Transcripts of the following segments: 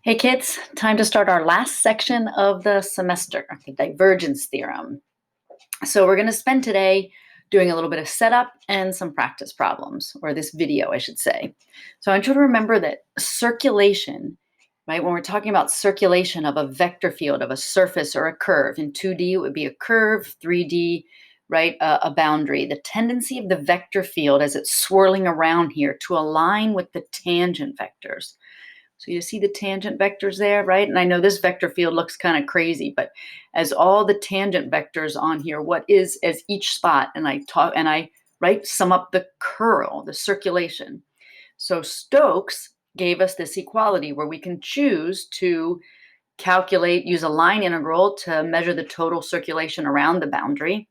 Hey kids, time to start our last section of the semester, the divergence theorem. So we're going to spend today doing a little bit of setup and some practice problems, or this video, I should say. So I want you to remember that circulation, right, when we're talking about circulation of a vector field, of a surface or a curve, in 2D it would be a curve, 3D, right, a boundary. The tendency of the vector field as it's swirling around here to align with the tangent vectors. So you see the tangent vectors there, right? And I know this vector field looks kind of crazy, but as all the tangent vectors on here, what is as each spot, and I sum up the curl, the circulation. So Stokes gave us this equality where we can choose to use a line integral to measure the total circulation around the boundary,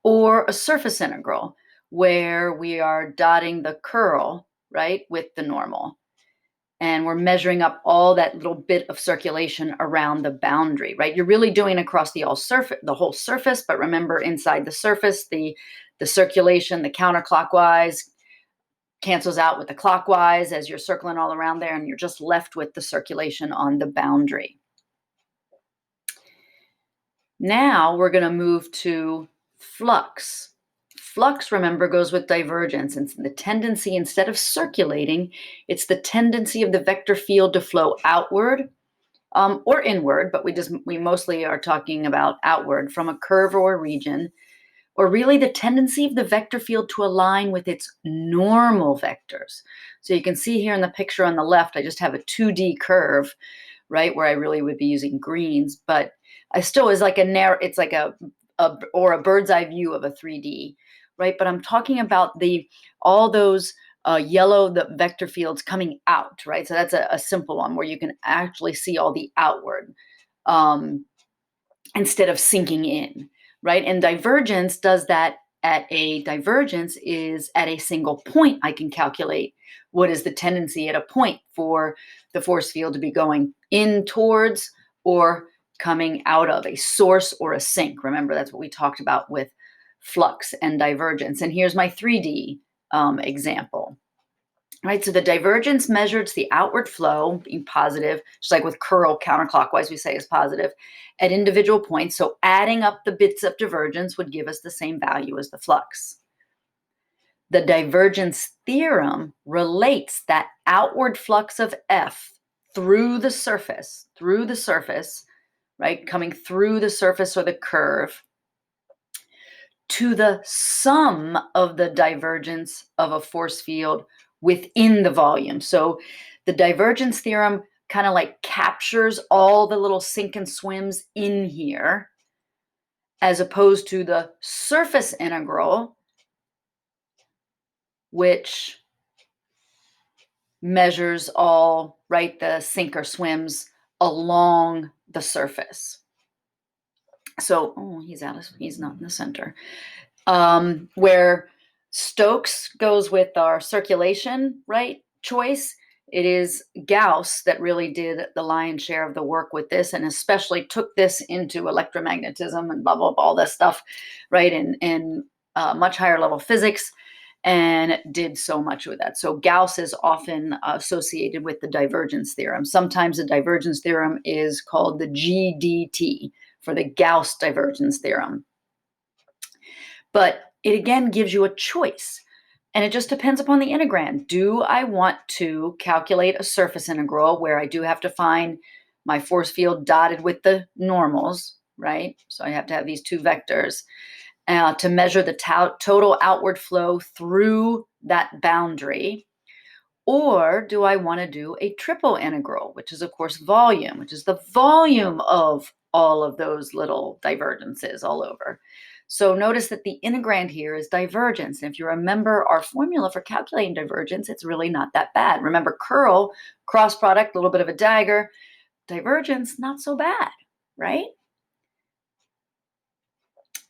or a surface integral where we are dotting the curl, right, with the normal. And we're measuring up all that little bit of circulation around the boundary, right? You're really doing across the whole surface, but remember inside the surface, the circulation, the counterclockwise cancels out with the clockwise as you're circling all around there, and you're just left with the circulation on the boundary. Now we're going to move to flux. Flux, remember, goes with divergence, and the tendency, instead of circulating, it's the tendency of the vector field to flow outward or inward, but we mostly are talking about outward from a curve or a region, or really the tendency of the vector field to align with its normal vectors. So you can see here in the picture on the left, I just have a 2D curve, right, where I really would be using greens, but I still is like it's like a bird's eye view of a 3D. Right, but I'm talking about all those the vector fields coming out, right? So that's a simple one where you can actually see all the outward instead of sinking in, right? And divergence does that is at a single point. I can calculate what is the tendency at a point for the force field to be going in towards or coming out of a source or a sink. Remember, that's what we talked about with flux and divergence. And here's my 3D example. Right, so the divergence measures the outward flow being positive, just like with curl counterclockwise, we say is positive, at individual points. So adding up the bits of divergence would give us the same value as the flux. The divergence theorem relates that outward flux of F through the surface, right, coming through the surface or the curve, to the sum of the divergence of a force field within the volume. So the divergence theorem kind of like captures all the little sink and swims in here, as opposed to the surface integral, which measures all, right, the sink or swims along the surface. So, he's not in the center. Where Stokes goes with our circulation, right, choice, it is Gauss that really did the lion's share of the work with this, and especially took this into electromagnetism and blah, blah, blah, all this stuff, right, in much higher level physics, and did so much with that. So Gauss is often associated with the divergence theorem. Sometimes the divergence theorem is called the GDT, for the Gauss divergence theorem. But it again gives you a choice, and it just depends upon the integrand. Do I want to calculate a surface integral where I do have to find my force field dotted with the normals, right? So I have to have these two vectors to measure the total outward flow through that boundary? Or do I want to do a triple integral, which is, of course, volume, which is the volume of all of those little divergences all over? So notice that the integrand here is divergence. And if you remember our formula for calculating divergence, it's really not that bad. Remember, curl, cross product, a little bit of a dagger. Divergence, not so bad, right?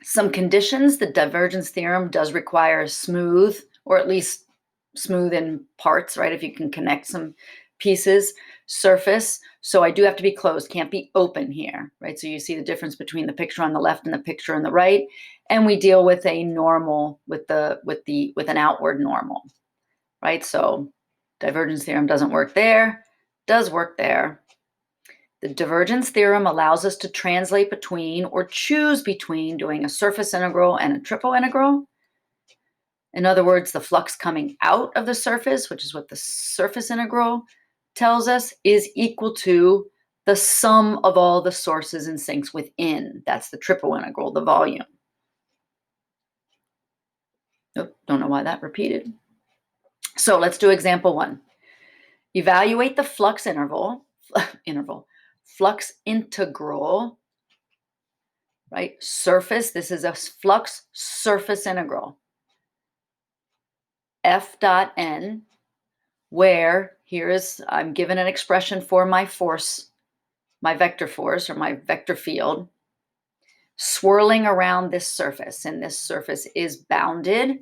Some conditions, the divergence theorem does require smooth, or at least smooth in parts, right? If you can connect some pieces, surface. So I do have to be closed, can't be open here, right? So you see the difference between the picture on the left and the picture on the right. And we deal with a normal, with an outward normal, right? So divergence theorem doesn't work there. does work there. The divergence theorem allows us to translate between or choose between doing a surface integral and a triple integral. In other words, the flux coming out of the surface, which is what the surface integral tells us, is equal to the sum of all the sources and sinks within. That's the triple integral, the volume. Nope, don't know why that repeated. So let's do example 1. Evaluate the flux flux integral, right? Surface, this is a flux surface integral. F dot n, where I'm given an expression for my force, my vector force or my vector field, swirling around this surface. And this surface is bounded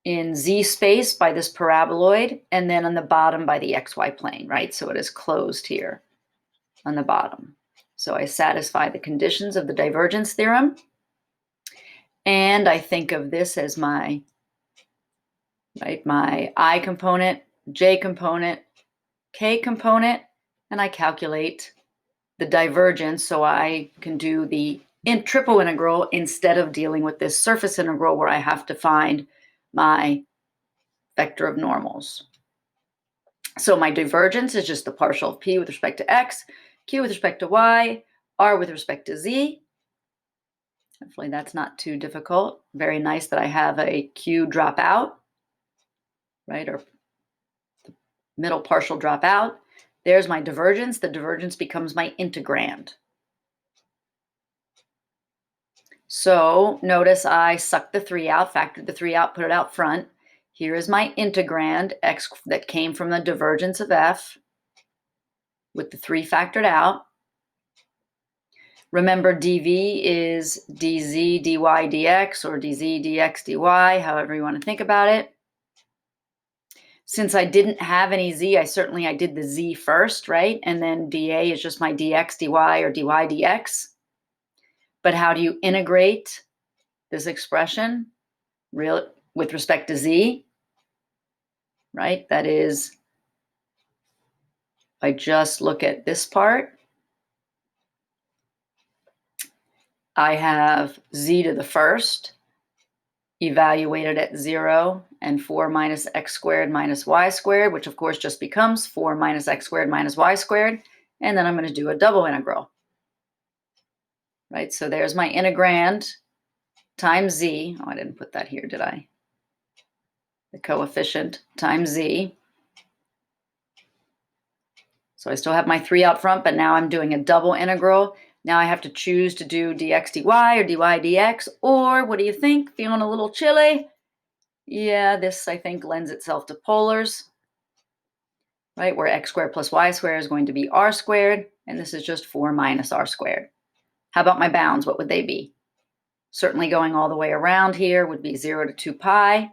in z space by this paraboloid, and then on the bottom by the xy plane, right? So it is closed here on the bottom. So I satisfy the conditions of the divergence theorem, and I think of this as my I component, j component, k component, and I calculate the divergence so I can do the triple integral instead of dealing with this surface integral where I have to find my vector of normals. So my divergence is just the partial of p with respect to x, q with respect to y, r with respect to z. Hopefully that's not too difficult. Very nice that I have a q drop out, right? Or the middle partial drop out. There's my divergence. The divergence becomes my integrand. So notice I sucked the 3 out, factored the 3 out, put it out front. Here is my integrand, x, that came from the divergence of f with the 3 factored out. Remember, dv is dz, dy, dx, or dz, dx, dy, however you want to think about it. Since I didn't have any z, I did the z first, right? And then dA is just my dx, dy, or dy, dx. But how do you integrate this expression with respect to z, right? That is, I just look at this part. I have z to the first evaluated at 0 and 4 minus x squared minus y squared, which of course just becomes 4 minus x squared minus y squared. And then I'm going to do a double integral, right? So there's my integrand times z. Oh, I didn't put that here, did I? The coefficient times z. So I still have my 3 out front, but now I'm doing a double integral. Now I have to choose to do dx dy or dy dx, or what do you think? Feeling a little chilly? Yeah, this I think lends itself to polars, right? Where x squared plus y squared is going to be r squared, and this is just 4 minus r squared. How about my bounds? What would they be? Certainly going all the way around here would be 0 to 2 pi.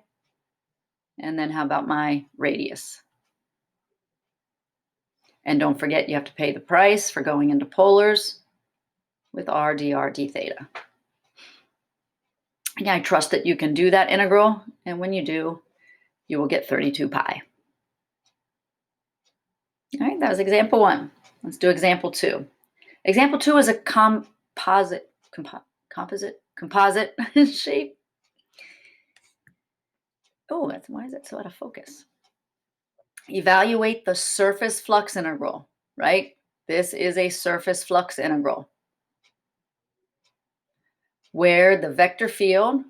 And then how about my radius? And don't forget, you have to pay the price for going into polars with r dr d theta. And I trust that you can do that integral, and when you do, you will get 32 pi. All right, that was example 1. Let's do example 2. Example 2 is a composite shape. Oh, why is it so out of focus? Evaluate the surface flux integral, right? This is a surface flux integral where the vector field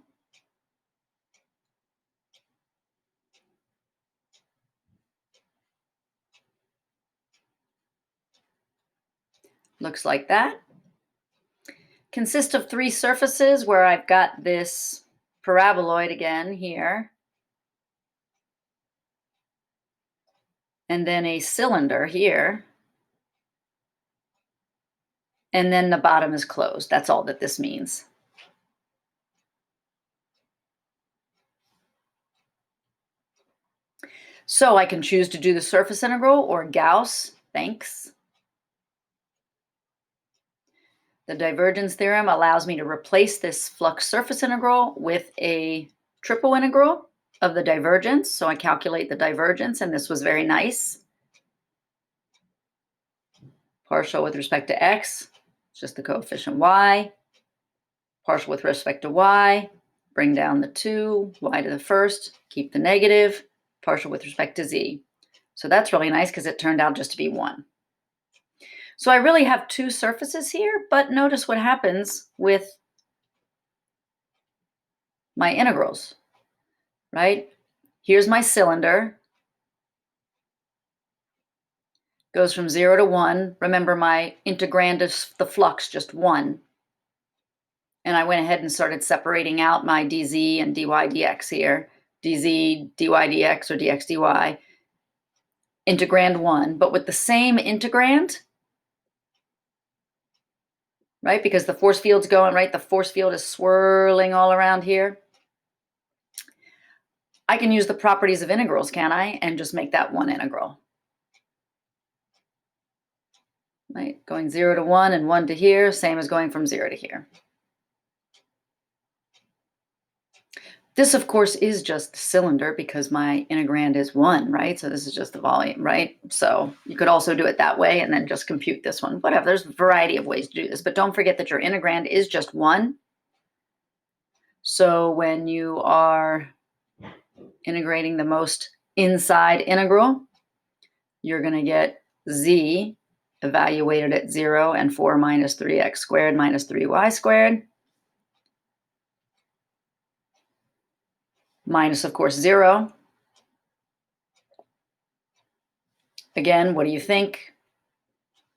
looks like that. Consists of 3 surfaces where I've got this paraboloid again here, and then a cylinder here, and then the bottom is closed. That's all that this means. So I can choose to do the surface integral or Gauss, thanks. The divergence theorem allows me to replace this flux surface integral with a triple integral of the divergence. So I calculate the divergence, and this was very nice. Partial with respect to x, it's just the coefficient y. Partial with respect to y, bring down the 2, y to the first, keep the negative. Partial with respect to z. So that's really nice because it turned out just to be 1. So I really have 2 surfaces here, but notice what happens with my integrals, right? Here's my cylinder. Goes from 0 to 1. Remember, my integrand of the flux, just 1. And I went ahead and started separating out my dz and dy dx here. dz, dy dx, or dx dy. Integrand 1. But with the same integrand, right? Because the force field's going, right? The force field is swirling all around here. I can use the properties of integrals, can I? And just make that one integral. Right? Going 0 to 1 and 1 to here, same as going from 0 to here. This, of course, is just the cylinder because my integrand is 1, right? So this is just the volume, right? So you could also do it that way and then just compute this one. Whatever, there's a variety of ways to do this, but don't forget that your integrand is just 1. So when you are integrating the most inside integral, you're going to get z evaluated at 0 and 4 minus 3x squared minus 3y squared. Minus, of course, 0. Again, what do you think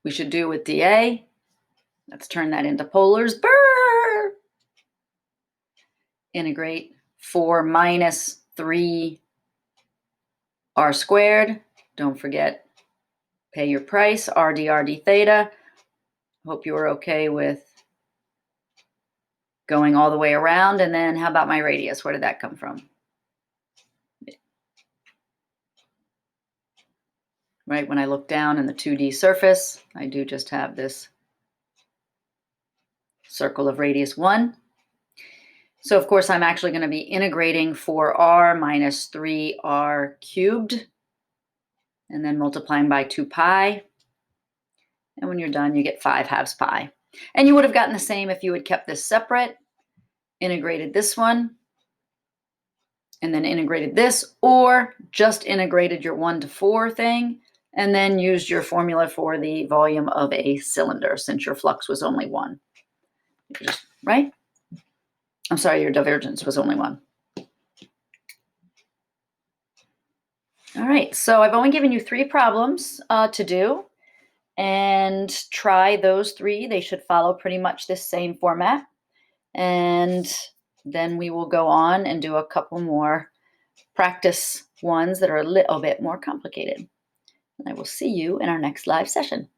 we should do with dA? Let's turn that into polars. Brr! Integrate 4 minus 3 r squared. Don't forget, pay your price, r d theta. Hope you are okay with going all the way around. And then how about my radius? Where did that come from? Right, when I look down in the 2D surface, I do just have this circle of radius 1. So of course, I'm actually going to be integrating 4r minus 3r cubed, and then multiplying by 2 pi. And when you're done, you get 5/2 pi. And you would have gotten the same if you had kept this separate, integrated this one, and then integrated this, or just integrated your 1 to 4 thing, and then used your formula for the volume of a cylinder since your flux was only 1. Right? I'm sorry, your divergence was only 1. All right, so I've only given you 3 problems to do, and try those 3. They should follow pretty much this same format. And then we will go on and do a couple more practice ones that are a little bit more complicated. And I will see you in our next live session.